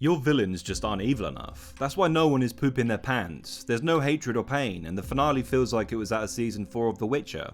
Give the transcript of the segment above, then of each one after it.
Your villains just aren't evil enough. That's why no one is pooping their pants. There's no hatred or pain, and the finale feels like it was out of season 4 of The Witcher.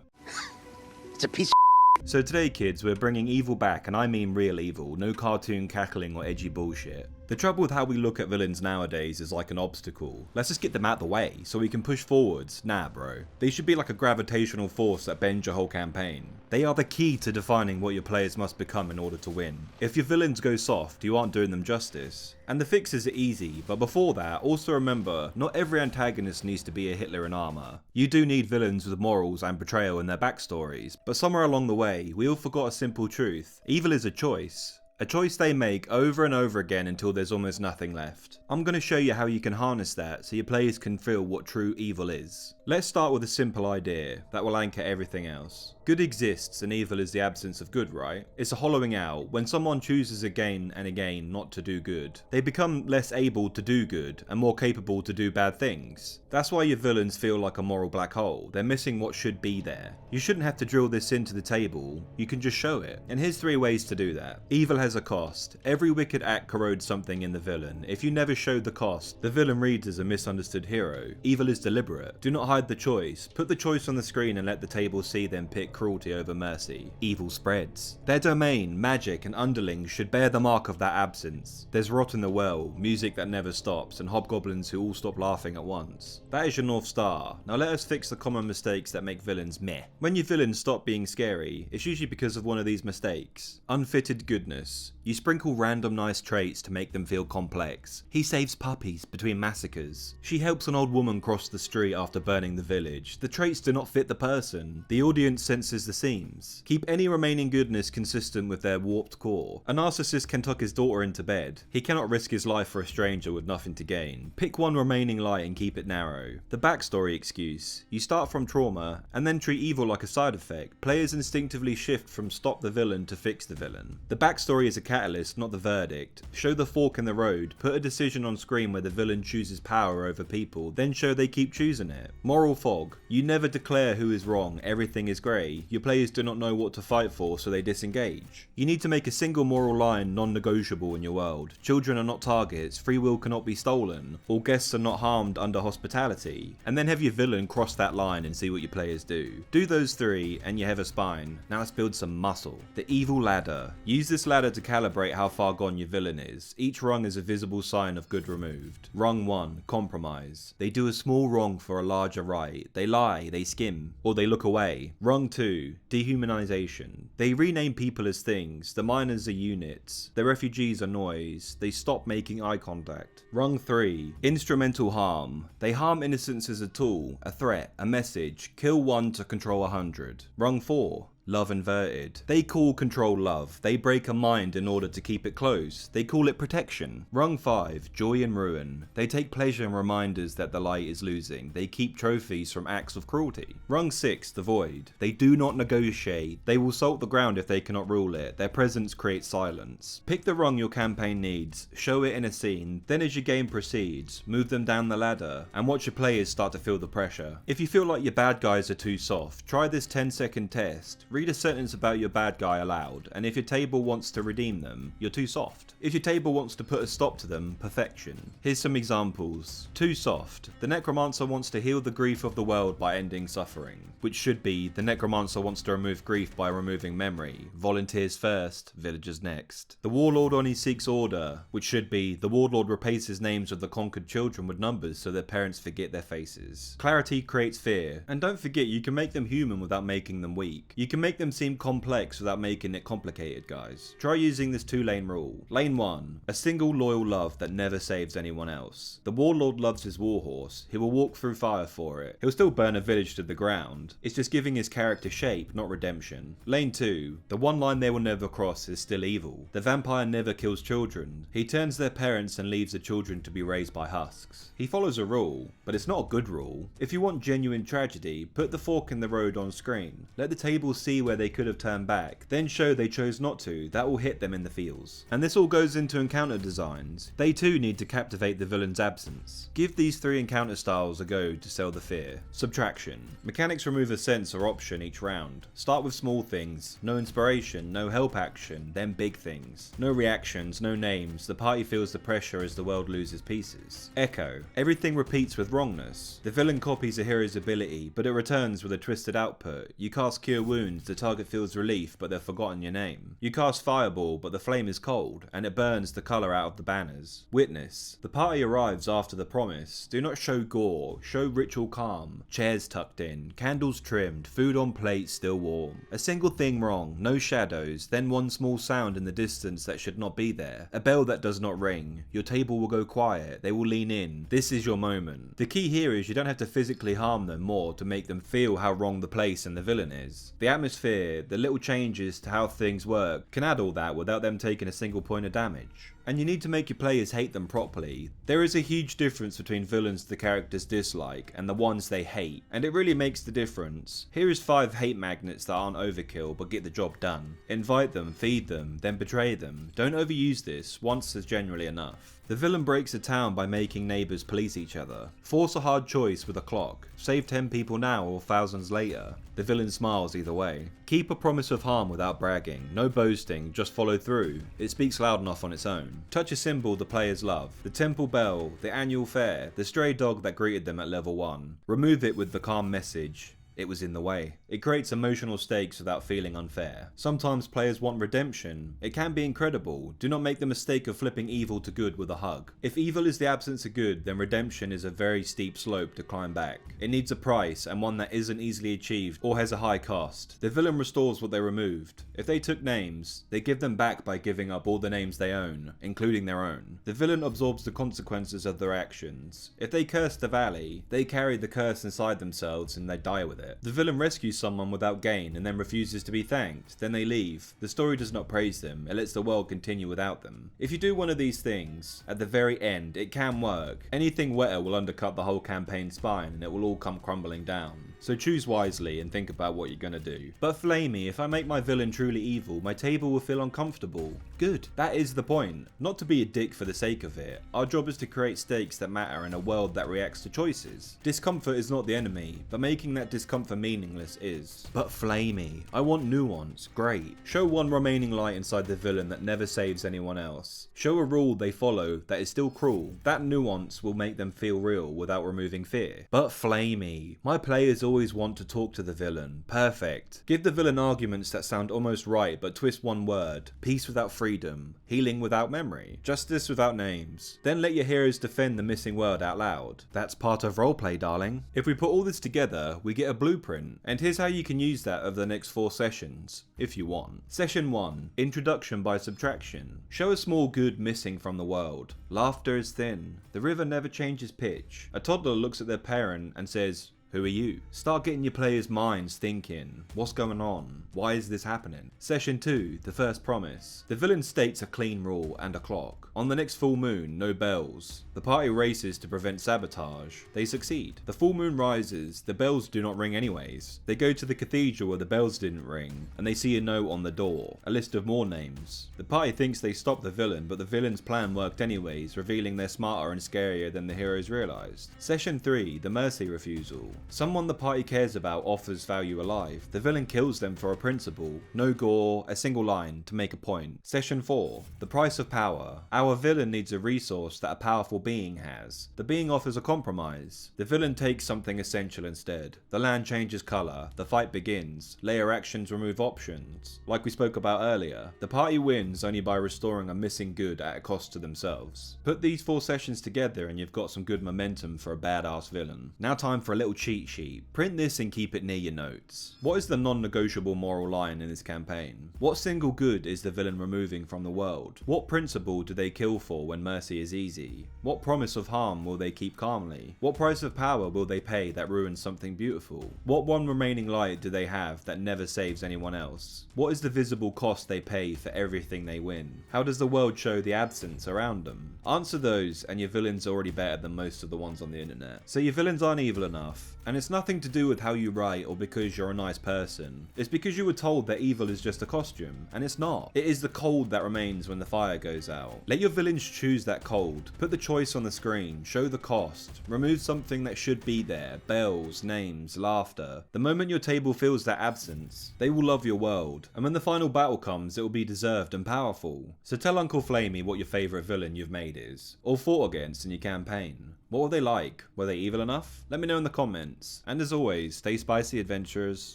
It's a piece of So today, kids, we're bringing evil back, and I mean real evil, no cartoon cackling or edgy bullshit. The trouble with how we look at villains nowadays is like an obstacle. Let's just get them out the way, so we can push forwards. Nah bro. They should be like a gravitational force that bends your whole campaign. They are the key to defining what your players must become in order to win. If your villains go soft, you aren't doing them justice. And the fixes are easy, but before that, also remember, not every antagonist needs to be a Hitler in armour. You do need villains with morals and betrayal in their backstories, but somewhere along the way, we all forgot a simple truth. Evil is a choice. A choice they make over and over again until there's almost nothing left. I'm going to show you how you can harness that so your players can feel what true evil is. Let's start with a simple idea that will anchor everything else. Good exists and evil is the absence of good, right? It's a hollowing out. When someone chooses again and again not to do good, they become less able to do good and more capable to do bad things. That's why your villains feel like a moral black hole. They're missing what should be there. You shouldn't have to drill this into the table, you can just show it. And here's 3 ways to do that. Evil has a cost. Every wicked act corrodes something in the villain. If you never showed the cost, the villain reads as a misunderstood hero. Evil is deliberate. Do not hide the choice. Put the choice on the screen and let the table see them pick cruelty over mercy. Evil spreads. Their domain, magic, and underlings should bear the mark of that absence. There's rot in the well, music that never stops, and hobgoblins who all stop laughing at once. That is your North Star. Now let us fix the common mistakes that make villains meh. When your villains stop being scary, it's usually because of one of these mistakes. Unfitted goodness. You sprinkle random nice traits to make them feel complex. He saves puppies between massacres. She helps an old woman cross the street after burning the village. The traits do not fit the person. The audience senses the seams. Keep any remaining goodness consistent with their warped core. A narcissist can tuck his daughter into bed. He cannot risk his life for a stranger with nothing to gain. Pick one remaining light and keep it narrow. The backstory excuse. You start from trauma and then treat evil like a side effect. Players instinctively shift from stop the villain to fix the villain. The backstory is a catalyst, not the verdict. Show the fork in the road. Put a decision on screen where the villain chooses power over people, then show they keep choosing it. Moral fog. You never declare who is wrong, everything is grey. Your players do not know what to fight for, so they disengage. You need to make a single moral line non-negotiable in your world. Children are not targets, free will cannot be stolen, all guests are not harmed under hospitality. And then have your villain cross that line and see what your players do. Do those 3 and you have a spine. Now let's build some muscle. The evil ladder. Use this ladder to calibrate how far gone your villain is. Each rung is a visible sign of good removed. Rung 1, compromise. They do a small wrong for a larger right. They lie, they skim, or they look away. Rung 2, dehumanization. They rename people as things. The miners are units. The refugees are noise. They stop making eye contact. Rung 3, instrumental harm. They harm innocence as a tool, a threat, a message. Kill 1 to control 100. Rung 4, love inverted. They call control love. They break a mind in order to keep it close. They call it protection. Rung 5, joy and ruin. They take pleasure in reminders that the light is losing. They keep trophies from acts of cruelty. Rung 6, the void. They do not negotiate. They will salt the ground if they cannot rule it. Their presence creates silence. Pick the rung your campaign needs. Show it in a scene. Then as your game proceeds, move them down the ladder and watch your players start to feel the pressure. If you feel like your bad guys are too soft, try this 10-second test. Read a sentence about your bad guy aloud, and if your table wants to redeem them, you're too soft. If your table wants to put a stop to them, perfection. Here's some examples. Too soft. The necromancer wants to heal the grief of the world by ending suffering, which should be the necromancer wants to remove grief by removing memory. Volunteers first, villagers next. The warlord only seeks order, which should be the warlord replaces names of the conquered children with numbers so their parents forget their faces. Clarity creates fear, and don't forget you can make them human without making them weak. You can make them seem complex without making it complicated, guys. Try using this 2-lane rule. Lane 1, a single loyal love that never saves anyone else. The warlord loves his warhorse. He will walk through fire for it. He'll still burn a village to the ground. It's just giving his character shape, not redemption. Lane 2, the one line they will never cross is still evil. The vampire never kills children. He turns their parents and leaves the children to be raised by husks. He follows a rule, but it's not a good rule. If you want genuine tragedy, put the fork in the road on screen. Let the table see see where they could have turned back, then show they chose not to. That will hit them in the feels. And this all goes into encounter designs. They too need to captivate the villain's absence. Give these 3 encounter styles a go to sell the fear. Subtraction. Mechanics remove a sense or option each round. Start with small things, no inspiration, no help action, then big things. No reactions, no names, the party feels the pressure as the world loses pieces. Echo. Everything repeats with wrongness. The villain copies a hero's ability, but it returns with a twisted output. You cast Cure Wounds, the target feels relief, but they've forgotten your name. You cast Fireball, but the flame is cold, and it burns the colour out of the banners. Witness. The party arrives after the promise. Do not show gore, show ritual calm. Chairs tucked in, candles trimmed, food on plates still warm. A single thing wrong, no shadows, then one small sound in the distance that should not be there. A bell that does not ring. Your table will go quiet, they will lean in. This is your moment. The key here is you don't have to physically harm them more to make them feel how wrong the place and the villain is. The atmosphere, the little changes to how things work, can add all that without them taking a single point of damage. And you need to make your players hate them properly. There is a huge difference between villains the characters dislike and the ones they hate, and it really makes the difference. Here is 5 hate magnets that aren't overkill but get the job done. Invite them, feed them, then betray them. Don't overuse this, once is generally enough. The villain breaks a town by making neighbours police each other. Force a hard choice with a clock. Save 10 people now or thousands later. The villain smiles either way. Keep a promise of harm without bragging. No boasting, just follow through. It speaks loud enough on its own. Touch a symbol the players love. The temple bell, the annual fair, the stray dog that greeted them at level 1. Remove it with the calm message. It was in the way. It creates emotional stakes without feeling unfair. Sometimes players want redemption. It can be incredible. Do not make the mistake of flipping evil to good with a hug. If evil is the absence of good, then redemption is a very steep slope to climb back. It needs a price, and one that isn't easily achieved or has a high cost. The villain restores what they removed. If they took names, they give them back by giving up all the names they own, including their own. The villain absorbs the consequences of their actions. If they curse the valley, they carry the curse inside themselves and they die with it. The villain rescues someone without gain and then refuses to be thanked. Then they leave. The story does not praise them, it lets the world continue without them. If you do one of these things, at the very end, it can work. Anything wetter will undercut the whole campaign's spine and it will all come crumbling down. So choose wisely and think about what you're gonna do. But Flamey, if I make my villain truly evil, my table will feel uncomfortable. Good. That is the point. Not to be a dick for the sake of it. Our job is to create stakes that matter in a world that reacts to choices. Discomfort is not the enemy, but making that discomfort meaningless is. But Flamey, I want nuance. Great. Show one remaining light inside the villain that never saves anyone else. Show a rule they follow that is still cruel. That nuance will make them feel real without removing fear. But Flamey, my players always want to talk to the villain. Perfect. Give the villain arguments that sound almost right but twist one word. Peace without freedom. Healing without memory. Justice without names. Then let your heroes defend the missing word out loud. That's part of roleplay, darling. If we put all this together, we get a blueprint. And here's how you can use that over the next 4 sessions, if you want. Session 1. Introduction by subtraction. Show a small good missing from the world. Laughter is thin. The river never changes pitch. A toddler looks at their parent and says, "Who are you?" Start getting your players' minds thinking, what's going on? Why is this happening? Session 2, the first promise. The villain states a clean rule and a clock. On the next full moon, no bells. The party races to prevent sabotage. They succeed. The full moon rises, the bells do not ring anyways. They go to the cathedral where the bells didn't ring, and they see a note on the door, a list of more names. The party thinks they stopped the villain, but the villain's plan worked anyways, revealing they're smarter and scarier than the heroes realised. Session 3, the mercy refusal. Someone the party cares about offers value alive. The villain kills them for a principle. No gore, a single line to make a point. Session 4, the price of power. Our villain needs a resource that a powerful being has. The being offers a compromise. The villain takes something essential instead. The land changes colour. The fight begins. Layer actions remove options. Like we spoke about earlier, the party wins only by restoring a missing good at a cost to themselves. Put these 4 sessions together and you've got some good momentum for a badass villain. Now time for a little cheat sheet. Print this and keep it near your notes. What is the non-negotiable moral line in this campaign? What single good is the villain removing from the world? What principle do they kill for when mercy is easy? What promise of harm will they keep calmly? What price of power will they pay that ruins something beautiful? What one remaining light do they have that never saves anyone else? What is the visible cost they pay for everything they win? How does the world show the absence around them? Answer those and your villain's already better than most of the ones on the internet. So your villains aren't evil enough. And it's nothing to do with how you write or because you're a nice person. It's because you were told that evil is just a costume, and it's not. It is the cold that remains when the fire goes out. Let your villains choose that cold. Put the choice on the screen. Show the cost. Remove something that should be there. Bells, names, laughter. The moment your table feels that absence, they will love your world. And when the final battle comes, it will be deserved and powerful. So tell Uncle Flamey what your favourite villain you've made is, or fought against in your campaign. What were they like? Were they evil enough? Let me know in the comments. And as always, stay spicy, adventurers.